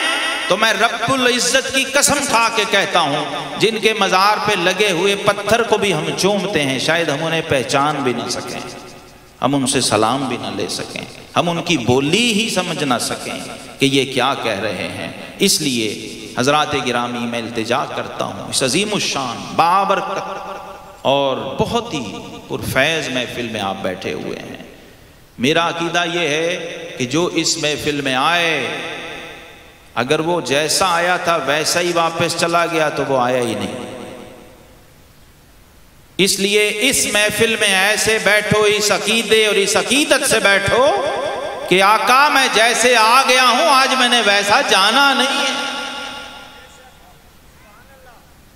تو میں رب العزت کی قسم کھا کے کہتا ہوں، جن کے مزار پہ لگے ہوئے پتھر کو بھی ہم چومتے ہیں، شاید ہم انہیں پہچان بھی نہ سکیں، ہم ان سے سلام بھی نہ لے سکیں، ہم ان کی بولی ہی سمجھ نہ سکیں کہ یہ کیا کہہ رہے ہیں. اس لیے حضرات گرامی میں التجا کرتا ہوں، اس عظیم الشان بابرکت اور بہت ہی پرفیض محفل میں آپ بیٹھے ہوئے ہیں. میرا عقیدہ یہ ہے کہ جو اس محفل میں آئے، اگر وہ جیسا آیا تھا ویسا ہی واپس چلا گیا تو وہ آیا ہی نہیں. اس لیے اس محفل میں ایسے بیٹھو، اس عقیدے اور اس عقیدت سے بیٹھو کہ آقا میں جیسے آ گیا ہوں آج میں نے ویسا جانا نہیں ہے.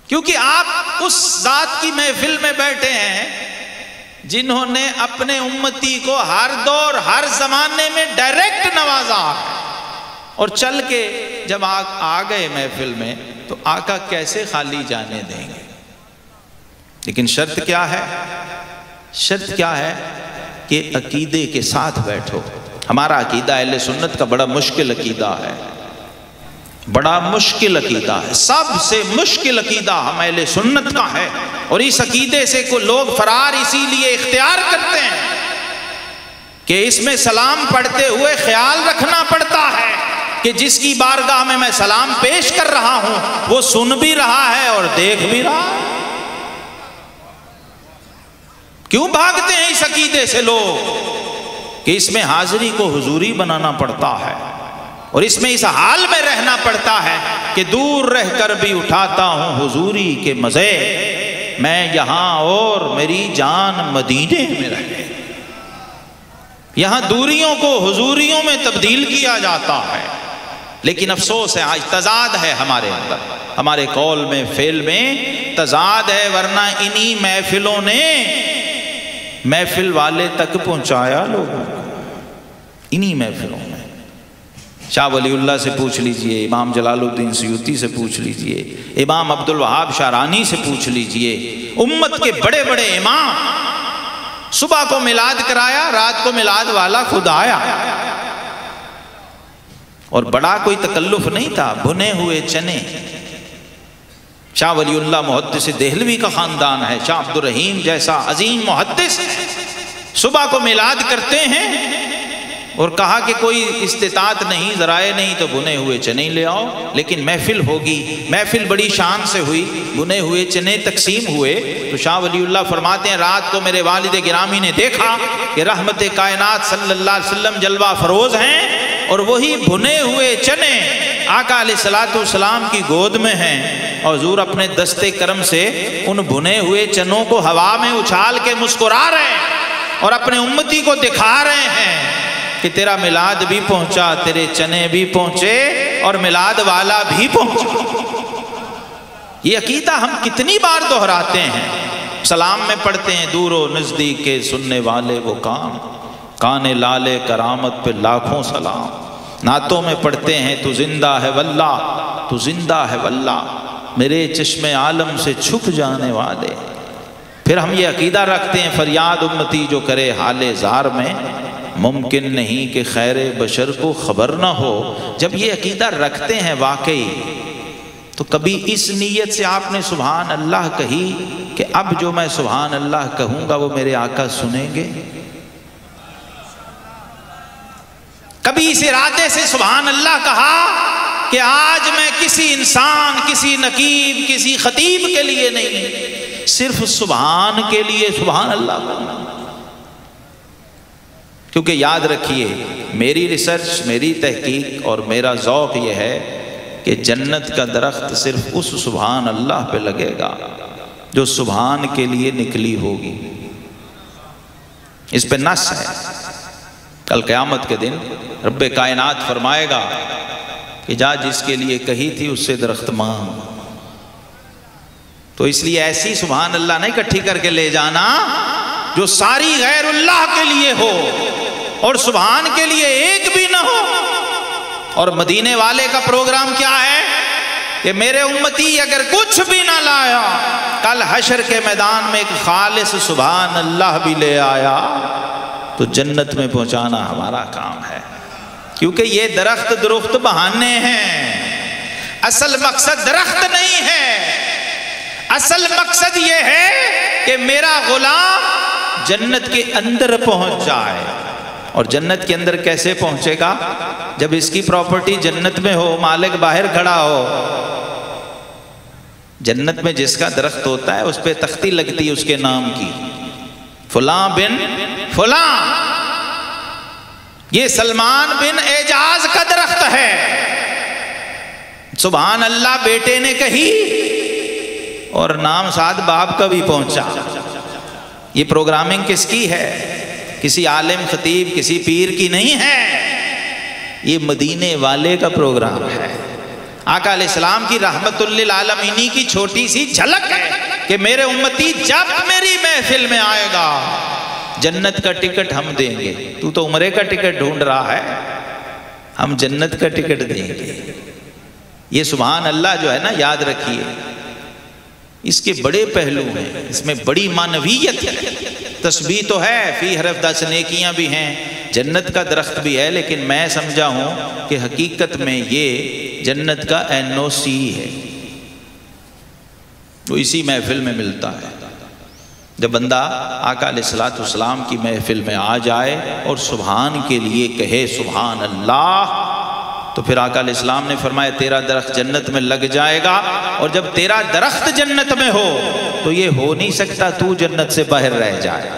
کیونکہ آپ اس ذات کی محفل میں بیٹھے ہیں جنہوں نے اپنے امتی کو ہر دور ہر زمانے میں ڈائریکٹ نوازا ہے. اور چل کے جب آ گئے محفل میں تو آقا کیسے خالی جانے دیں گے؟ لیکن شرط کیا ہے؟ شرط کیا ہے؟ کہ عقیدے کے ساتھ بیٹھو. ہمارا عقیدہ اہل سنت کا بڑا مشکل عقیدہ ہے، بڑا مشکل عقیدہ ہے، سب سے مشکل عقیدہ ہم اہل سنت کا ہے. اور اس عقیدے سے کو لوگ فرار اسی لیے اختیار کرتے ہیں کہ اس میں سلام پڑھتے ہوئے خیال رکھنا پڑتا ہے کہ جس کی بارگاہ میں سلام پیش کر رہا ہوں وہ سن بھی رہا ہے اور دیکھ بھی رہا ہے. کیوں بھاگتے ہیں اس عقیدے سے لوگ؟ کہ اس میں حاضری کو حضوری بنانا پڑتا ہے، اور اس میں اس حال میں رہنا پڑتا ہے کہ دور رہ کر بھی اٹھاتا ہوں حضوری کے مزے، میں یہاں اور میری جان مدینے میں رہے. یہاں دوریوں کو حضوریوں میں تبدیل کیا جاتا ہے. لیکن افسوس ہے آج تضاد ہے ہمارے اندر، ہمارے قول میں فعل میں تضاد ہے. ورنہ انہی محفلوں نے محفل والے تک پہنچایا لوگوں کو. انہی محفلوں میں۔ شاہ ولی اللہ سے پوچھ لیجئے، امام جلال الدین سیوطی سے پوچھ لیجئے، امام عبد الوہاب شارانی سے پوچھ لیجئے، امت کے بڑے بڑے امام، صبح کو میلاد کرایا، رات کو میلاد والا خود آیا، اور بڑا کوئی تکلف نہیں تھا، بھنے ہوئے چنے۔ شاہ ولی اللہ محدث دہلوی کا خاندان ہے، شاہ عبد الرحیم جیسا عظیم محدث صبح کو میلاد کرتے ہیں، اور کہا کہ کوئی استطاعت نہیں، ذرائع نہیں، تو بھنے ہوئے چنے لے آؤ، لیکن محفل ہوگی۔ محفل بڑی شان سے ہوئی، بھنے ہوئے چنے تقسیم ہوئے، تو شاہ ولی اللہ فرماتے ہیں رات کو میرے والد گرامی نے دیکھا کہ رحمت کائنات صلی اللہ علیہ وسلم جلوہ فروز ہیں، اور وہی بھنے ہوئے چنے آقا علیہ السلام کی گود میں ہیں، اور حضور اپنے دستے کرم سے ان بھنے ہوئے چنوں کو ہوا میں اچھال کے مسکرا رہے ہیں، اور اپنے امتی کو دکھا رہے ہیں کہ تیرا میلاد بھی پہنچا، تیرے چنے بھی پہنچے، اور میلاد والا بھی پہنچا۔ یہ عقیدہ ہم کتنی بار دہراتے ہیں، سلام میں پڑھتے ہیں دور و نزدیک کے سننے والے وہ کان لالے کرامت پہ لاکھوں سلام، نعتوں میں پڑھتے ہیں تو زندہ ہے واللہ، تو زندہ ہے واللہ، میرے چشم عالم سے چھپ جانے والے۔ پھر ہم یہ عقیدہ رکھتے ہیں فریاد امتی جو کرے حال زار میں، ممکن نہیں کہ خیر بشر کو خبر نہ ہو۔ جب یہ عقیدہ رکھتے ہیں واقعی، تو کبھی اس نیت سے آپ نے سبحان اللہ کہی کہ اب جو میں سبحان اللہ کہوں گا وہ میرے آقا سنیں گے؟ کبھی اس ارادے سے سبحان اللہ کہا کہ آج میں کسی انسان، کسی نقیب، کسی خطیب کے لیے نہیں، صرف سبحان کے لیے سبحان اللہ کہوں؟ کیونکہ یاد رکھیے میری ریسرچ، میری تحقیق اور میرا ذوق یہ ہے کہ جنت کا درخت صرف اس سبحان اللہ پہ لگے گا جو سبحان کے لیے نکلی ہوگی۔ اس پہ نص ہے، کل قیامت کے دن رب کائنات فرمائے گا کہ جا جس کے لیے کہی تھی اس سے درخت مانگ۔ تو اس لیے ایسی سبحان اللہ نہیں اکٹھی کر کے لے جانا جو ساری غیر اللہ کے لیے ہو اور سبحان کے لیے ایک بھی نہ ہو۔ اور مدینے والے کا پروگرام کیا ہے کہ میرے امتی اگر کچھ بھی نہ لایا، کل حشر کے میدان میں ایک خالص سبحان اللہ بھی لے آیا تو جنت میں پہنچانا ہمارا کام ہے۔ کیونکہ یہ درخت بہانے ہیں، اصل مقصد درخت نہیں ہے، اصل مقصد یہ ہے کہ میرا غلام جنت کے اندر پہنچ جائے۔ اور جنت کے اندر کیسے پہنچے گا؟ جب اس کی پراپرٹی جنت میں ہو، مالک باہر کھڑا ہو۔ جنت میں جس کا درخت ہوتا ہے اس پہ تختی لگتی ہے اس کے نام کی، فلاں بن فلاں، یہ سلمان بن اعجاز کا درخت ہے۔ سبحان اللہ بیٹے نے کہی اور نام ساتھ باپ کا بھی پہنچا۔ یہ پروگرامنگ کس کی ہے؟ کسی عالم خطیب، کسی پیر کی نہیں ہے، یہ مدینے والے کا پروگرام ہے۔ آقا علیہ السلام کی رحمت للعالمین کی چھوٹی سی جھلک ہے کہ میرے امتی جب میری محفل میں آئے گا جنت کا ٹکٹ ہم دیں گے۔ تو عمرے کا ٹکٹ ڈھونڈ رہا ہے، ہم جنت کا ٹکٹ دیں گے۔ یہ سبحان اللہ جو ہے نا، یاد رکھیے اس کے بڑے پہلو ہیں، اس میں بڑی معنویت ہے۔ تسبیح تو ہے، فی حرف 10 نیکیاں بھی ہیں، جنت کا درخت بھی ہے، لیکن میں سمجھا ہوں کہ حقیقت میں یہ جنت کا NOC ہے، وہ اسی محفل میں ملتا ہے۔ جب بندہ آقا علیہ السلام کی محفل میں آ جائے اور سبحان کے لیے کہے سبحان اللہ، تو پھر آقا علیہ السلام نے فرمایا تیرا درخت جنت میں لگ جائے گا۔ اور جب تیرا درخت جنت میں ہو تو یہ ہو نہیں سکتا تو جنت سے باہر رہ جائے،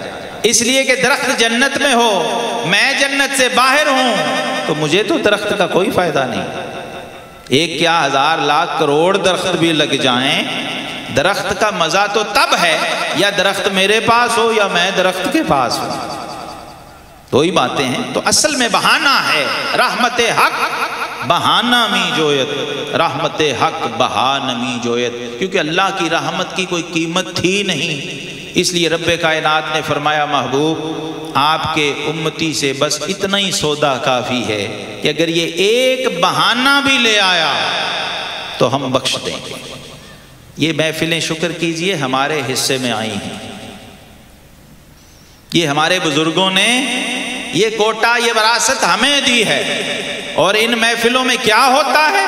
اس لیے کہ درخت جنت میں ہو، میں جنت سے باہر ہوں، تو مجھے تو درخت کا کوئی فائدہ نہیں۔ ایک کیا 1000 لاکھ کروڑ درخت بھی لگ جائیں، درخت کا مزہ تو تب ہے یا درخت میرے پاس ہو یا میں درخت کے پاس ہوں، دو ہی باتیں ہیں۔ تو اصل میں بہانہ ہے، رحمت حق بہانہ می جویت، رحمت حق بہانہ می جویت، کیونکہ اللہ کی رحمت کی کوئی قیمت تھی نہیں، اس لیے رب کائنات نے فرمایا محبوب آپ کے امتی سے بس اتنا ہی سودا کافی ہے کہ اگر یہ ایک بہانہ بھی لے آیا تو ہم بخش دیں گے۔ یہ محفلیں شکر کیجئے ہمارے حصے میں آئی ہیں، یہ ہمارے بزرگوں نے یہ کوٹا یہ وراثت ہمیں دی ہے۔ اور ان محفلوں میں کیا ہوتا ہے،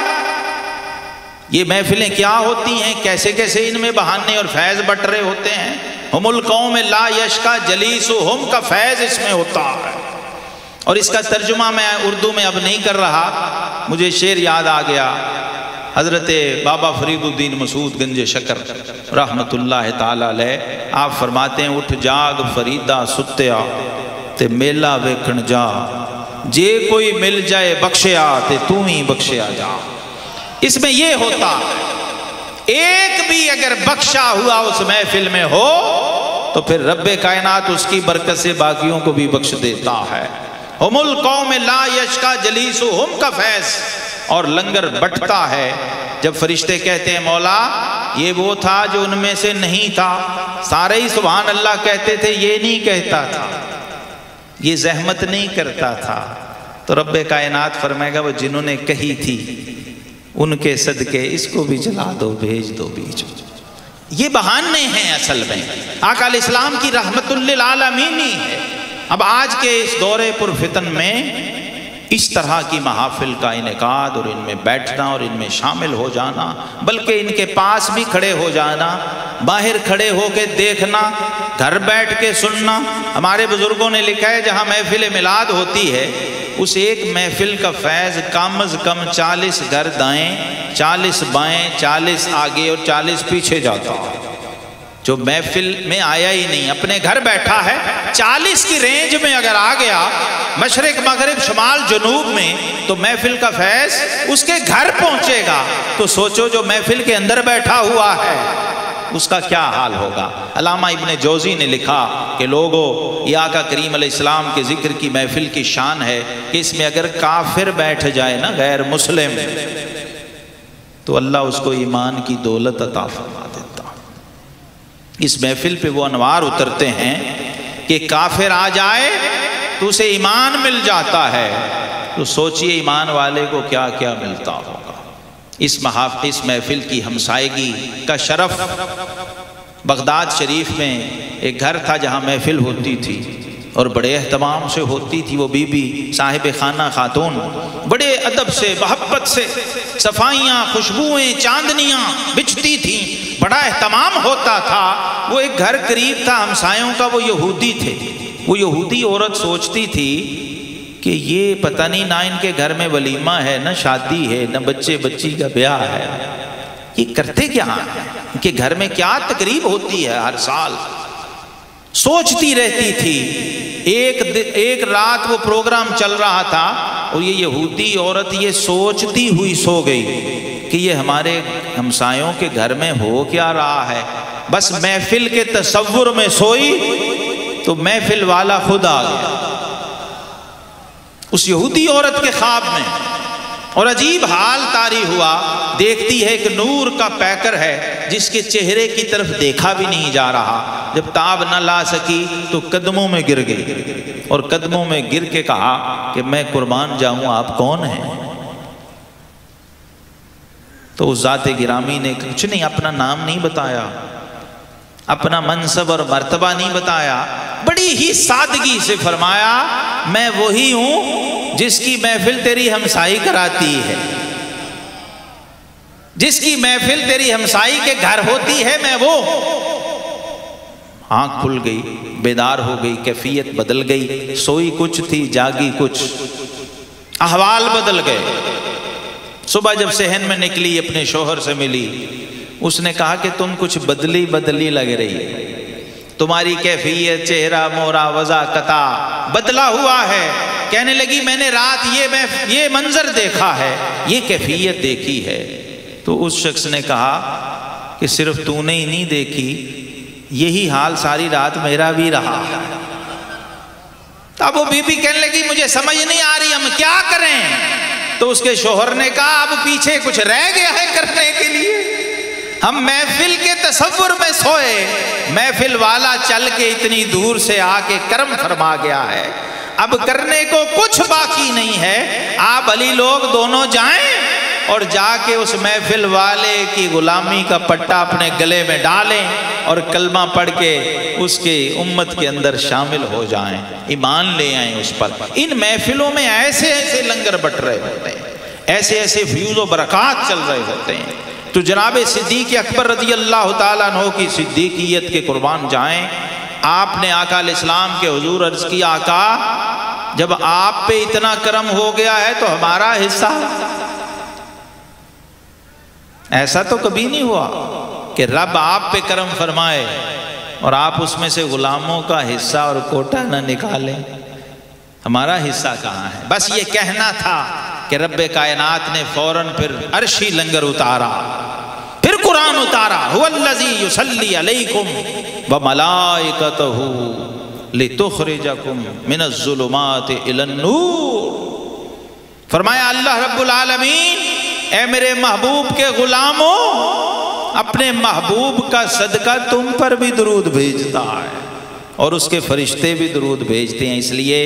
یہ محفلیں کیا ہوتی ہیں، کیسے کیسے ان میں بہانے اور فیض بٹ رہے ہوتے ہیں۔ ہم القوم لا یشقی جلیسہم کا فیض اس میں ہوتا ہے۔ اور اس کا ترجمہ میں اردو میں اب نہیں کر رہا، مجھے شعر یاد آ گیا، حضرت بابا فرید الدین مسعود گنج شکر رحمت اللہ تعالی علیہ، آپ فرماتے ہیں اٹھ جاگ فریدہ ستیا تے میلہ ویکھن جا، جے کوئی مل جائے بخشیا تے تو ہی بخشیا جا۔ اس میں یہ ہوتا ایک بھی اگر بخشا ہوا اس محفل میں ہو تو پھر رب کائنات اس کی برکت سے باقیوں کو بھی بخش دیتا ہے۔ ہم القوم لا یشقی جلیسہم کا فیض، اور لنگر بٹتا ہے جب فرشتے کہتے ہیں مولا یہ وہ تھا جو ان میں سے نہیں تھا، سارے ہی سبحان اللہ کہتے تھے، یہ نہیں کہتا تھا، یہ زحمت نہیں کرتا تھا، تو رب کائنات فرمائے گا وہ جنہوں نے کہی تھی ان کے صدقے اس کو بھی جلا دو، بھیج دو بیچ۔ یہ بہانے ہیں اصل میں، آقا علیہ السلام کی رحمت للعالمین ہی ہے۔ اب آج کے اس دور پر فتن میں اس طرح کی محافل کا انعقاد اور ان میں بیٹھنا اور ان میں شامل ہو جانا، بلکہ ان کے پاس بھی کھڑے ہو جانا، باہر کھڑے ہو کے دیکھنا، گھر بیٹھ کے سننا۔ ہمارے بزرگوں نے لکھا ہے جہاں محفل میلاد ہوتی ہے اس ایک محفل کا فیض کم از کم 40 گھر دائیں، 40 بائیں، 40 آگے اور 40 پیچھے جاتا ہے۔ جو محفل میں آیا ہی نہیں، اپنے گھر بیٹھا ہے، 40 کی رینج میں اگر آ گیا، مشرق مغرب شمال جنوب میں، تو محفل کا فیض اس کے گھر پہنچے گا۔ تو سوچو جو محفل کے اندر بیٹھا ہوا ہے اس کا کیا حال ہوگا۔ علامہ ابن جوزی نے لکھا کہ لوگوں، یہ آقا کریم علیہ السلام کے ذکر کی محفل کی شان ہے کہ اس میں اگر کافر بیٹھ جائے نا، غیر مسلم، تو اللہ اس کو ایمان کی دولت عطا فرما دیتا۔ اس محفل پہ وہ انوار اترتے ہیں کہ کافر آ جائے تو اسے ایمان مل جاتا ہے، تو سوچئے ایمان والے کو کیا کیا ملتا ہوگا۔ اس محفل کی ہمسائیگی کا شرف، بغداد شریف میں ایک گھر تھا جہاں محفل ہوتی تھی اور بڑے اہتمام سے ہوتی تھی۔ وہ بی بی صاحب خانہ خاتون بڑے ادب سے محبت سے صفائیاں، خوشبوئیں، چاندنیاں بچھتی تھیں، بڑا اہتمام ہوتا تھا۔ وہ ایک گھر قریب تھا ہمسایوں کا، وہ یہودی تھے۔ وہ یہودی عورت سوچتی تھی کہ یہ پتہ نہیں نہ ان کے گھر میں ولیمہ ہے، نہ شادی ہے، نہ بچے بچی کا بیاہ ہے، یہ کرتے کیا ہیں، ان کے گھر میں کیا تقریب ہوتی ہے ہر سال۔ سوچتی رہتی تھی۔ ایک رات وہ پروگرام چل رہا تھا اور یہ یہودی عورت یہ سوچتی ہوئی سو گئی کہ یہ ہمارے ہمسایوں کے گھر میں ہو کیا رہا ہے۔ بس محفل کے تصور میں سوئی تو محفل والا خود آ گیا اس یہودی عورت کے خواب میں، اور عجیب حال طاری ہوا۔ دیکھتی ہے کہ نور کا پیکر ہے جس کے چہرے کی طرف دیکھا بھی نہیں جا رہا۔ جب تاب نہ لا سکی تو قدموں میں گر گئی اور قدموں میں گر کے کہا کہ میں قربان جاؤں، آپ کون ہیں؟ تو اس ذات گرامی نے کچھ نہیں، اپنا نام نہیں بتایا، اپنا منصب اور مرتبہ نہیں بتایا، بڑی ہی سادگی سے فرمایا میں وہی ہوں جس کی محفل تیری ہمسائی کراتی ہے، جس کی محفل تیری ہمسائی کے گھر ہوتی ہے، میں وہ۔ آنکھ کھل گئی، بیدار ہو گئی، کیفیت بدل گئی، سوئی کچھ تھی جاگی کچھ، احوال بدل گئے۔ صبح جب صحن میں نکلی اپنے شوہر سے ملی، اس نے کہا کہ تم کچھ بدلی بدلی لگ رہی ہے، تمہاری کیفیت، چہرہ مورا وضع قطع بدلا ہوا ہے۔ کہنے لگی میں نے رات یہ منظر دیکھا ہے، یہ کیفیت دیکھی ہے۔ تو اس شخص نے کہا کہ صرف تو نے ہی نہیں دیکھی، یہی حال ساری رات میرا بھی رہا۔ اب وہ بی بی کہنے لگی مجھے سمجھ نہیں آ رہی، ہم کیا کریں؟ تو اس کے شوہر نے کہا اب پیچھے کچھ رہ گیا ہے کرنے کے لیے؟ ہم محفل کے تصور میں سوئے، محفل والا چل کے اتنی دور سے آ کے کرم فرما گیا ہے، اب کرنے کو کچھ باقی نہیں ہے، آپ علی لوگ دونوں جائیں اور جا کے اس محفل والے کی غلامی کا پٹا اپنے گلے میں ڈالیں اور کلمہ پڑھ کے اس کے امت کے اندر شامل ہو جائیں، ایمان لے آئیں اس پر۔ ان محفلوں میں ایسے ایسے لنگر بٹ رہے ہوتے ہیں، ایسے ایسے فیوز و برکات چل رہے ہوتے ہیں۔ تو جناب صدیق اکبر رضی اللہ تعالیٰ عنہ کی صدیقیت کے قربان جائیں۔ آپ نے آقا علیہ السلام کے حضور عرض کیا، آقا جب آپ پہ اتنا کرم ہو گیا ہے تو ہمارا حصہ؟ ایسا تو کبھی نہیں ہوا کہ رب آپ پہ کرم فرمائے اور آپ اس میں سے غلاموں کا حصہ اور کوٹا نہ نکالیں۔ ہمارا حصہ کہاں ہے؟ بس یہ کہنا تھا کہ رب کائنات نے فوراً پھر عرشی لنگر اتارا، پھر قرآن اتارا، هو الذی یصلی علیکم وملائکتہ لتخرجکم من الظلمات الی النور۔ فرمایا اللہ رب العالمین اے میرے محبوب کے غلاموں، اپنے محبوب کا صدقہ تم پر بھی درود بھیجتا ہے اور اس کے فرشتے بھی درود بھیجتے ہیں، اس لیے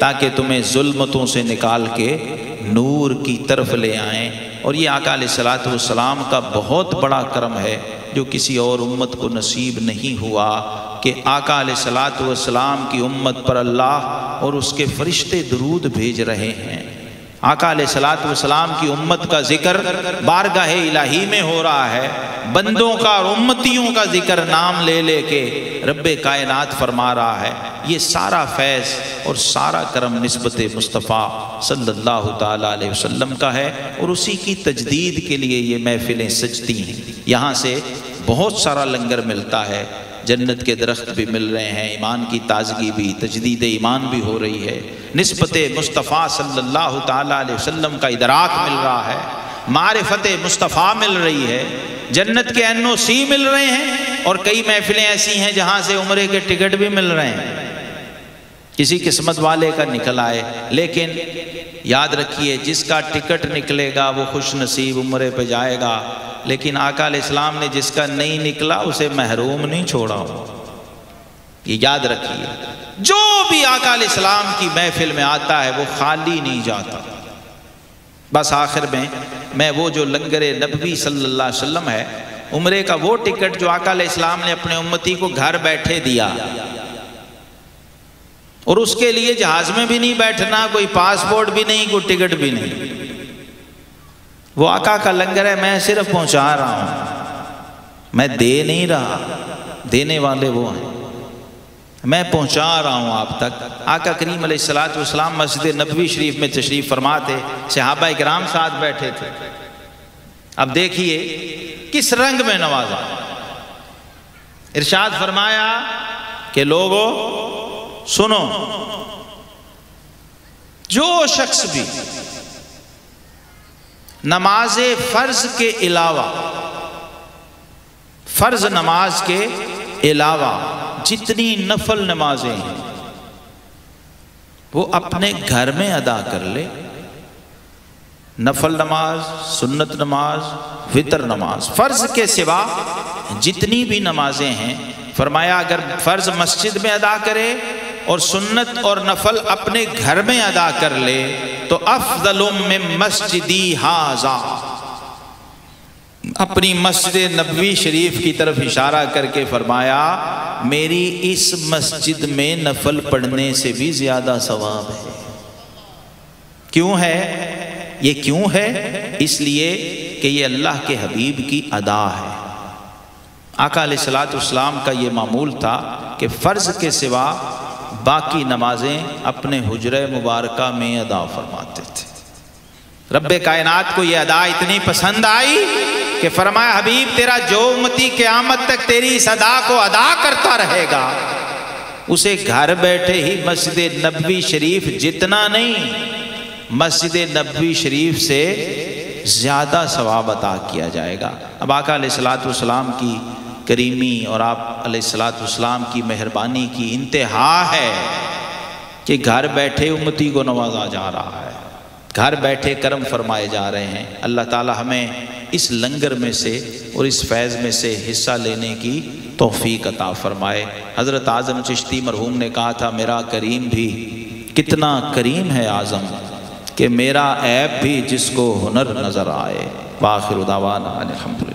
تاکہ تمہیں ظلمتوں سے نکال کے نور کی طرف لے آئیں۔ اور یہ آقا علیہ السلام کا بہت بڑا کرم ہے جو کسی اور امت کو نصیب نہیں ہوا، کہ آقا علیہ السلام کی امت پر اللہ اور اس کے فرشتے درود بھیج رہے ہیں۔ آقا علیہ السلام کی امت کا ذکر بارگاہ الہی میں ہو رہا ہے، بندوں کا اور امتیوں کا ذکر نام لے لے کے رب کائنات فرما رہا ہے۔ یہ سارا فیض اور سارا کرم نسبت مصطفیٰ صلی اللہ تعالیٰ علیہ وسلم کا ہے، اور اسی کی تجدید کے لیے یہ محفلیں سجتی ہیں۔ یہاں سے بہت سارا لنگر ملتا ہے، جنت کے درخت بھی مل رہے ہیں، ایمان کی تازگی بھی، تجدید ایمان بھی ہو رہی ہے، نسبت مصطفیٰ صلی اللہ تعالیٰ علیہ وسلم کا ادراک مل رہا ہے، معرفت مصطفیٰ مل رہی ہے، جنت کے NOC مل رہے ہیں، اور کئی محفلیں ایسی ہیں جہاں سے عمرے کے ٹکٹ بھی مل رہے ہیں، کسی قسمت والے کا نکل آئے۔ لیکن یاد رکھیے جس کا ٹکٹ نکلے گا وہ خوش نصیب عمرے پہ جائے گا، لیکن آقا علیہ السلام نے جس کا نہیں نکلا اسے محروم نہیں چھوڑا۔ یہ یاد رکھیے، جو بھی آقا علیہ السلام کی محفل میں آتا ہے وہ خالی نہیں جاتا۔ بس آخر میں وہ جو لنگر نبوی صلی اللہ علیہ وسلم ہے، عمرے کا وہ ٹکٹ جو آقا علیہ السلام نے اپنے امتی کو گھر بیٹھے دیا، اور اس کے لیے جہاز میں بھی نہیں بیٹھنا، کوئی پاسپورٹ بھی نہیں، کوئی ٹکٹ بھی نہیں، وہ آقا کا لنگر ہے، میں صرف پہنچا رہا ہوں، میں دے نہیں رہا، دینے والے وہ ہیں، میں پہنچا رہا ہوں آپ تک۔ آقا کریم علیہ السلام مسجد نبوی شریف میں تشریف فرما تھے، صحابہ اکرام ساتھ بیٹھے تھے۔ اب دیکھیے کس رنگ میں نوازا، ارشاد فرمایا کہ لوگوں سنو، جو شخص بھی نماز فرض کے علاوہ، فرض نماز کے علاوہ جتنی نفل نمازیں ہیں وہ اپنے گھر میں ادا کر لے، نفل نماز، سنت نماز، وتر نماز، فرض کے سوا جتنی بھی نمازیں ہیں، فرمایا اگر فرض مسجد میں ادا کرے اور سنت اور نفل اپنے گھر میں ادا کر لے تو افضل من مسجدی ھذا، اپنی مسجد نبوی شریف کی طرف اشارہ کر کے فرمایا میری اس مسجد میں نفل پڑھنے سے بھی زیادہ ثواب ہے۔ کیوں ہے یہ؟ کیوں ہے؟ اس لیے کہ یہ اللہ کے حبیب کی ادا ہے۔ آقا علیہ السلام کا یہ معمول تھا کہ فرض کے سوا باقی نمازیں اپنے حجرہ مبارکہ میں ادا فرماتے تھے۔ رب کائنات کو یہ ادا اتنی پسند آئی کہ فرمایا حبیب تیرا جو امتی قیامت تک تیری اس ادا کو ادا کرتا رہے گا اسے گھر بیٹھے ہی مسجد نبوی شریف جتنا نہیں، مسجد نبوی شریف سے زیادہ ثواب عطا کیا جائے گا۔ اب آقا علیہ السلام کی کریمی اور آپ علیہ السلام کی مہربانی کی انتہا ہے کہ گھر بیٹھے امتی کو نوازا جا رہا ہے، گھر بیٹھے کرم فرمائے جا رہے ہیں۔ اللہ تعالی ہمیں اس لنگر میں سے اور اس فیض میں سے حصہ لینے کی توفیق عطا فرمائے۔ حضرت اعظم چشتی مرحوم نے کہا تھا میرا کریم بھی کتنا کریم ہے اعظم کہ میرا عیب بھی جس کو ہنر نظر آئے۔ وآخر دعوانا الحمدللہ۔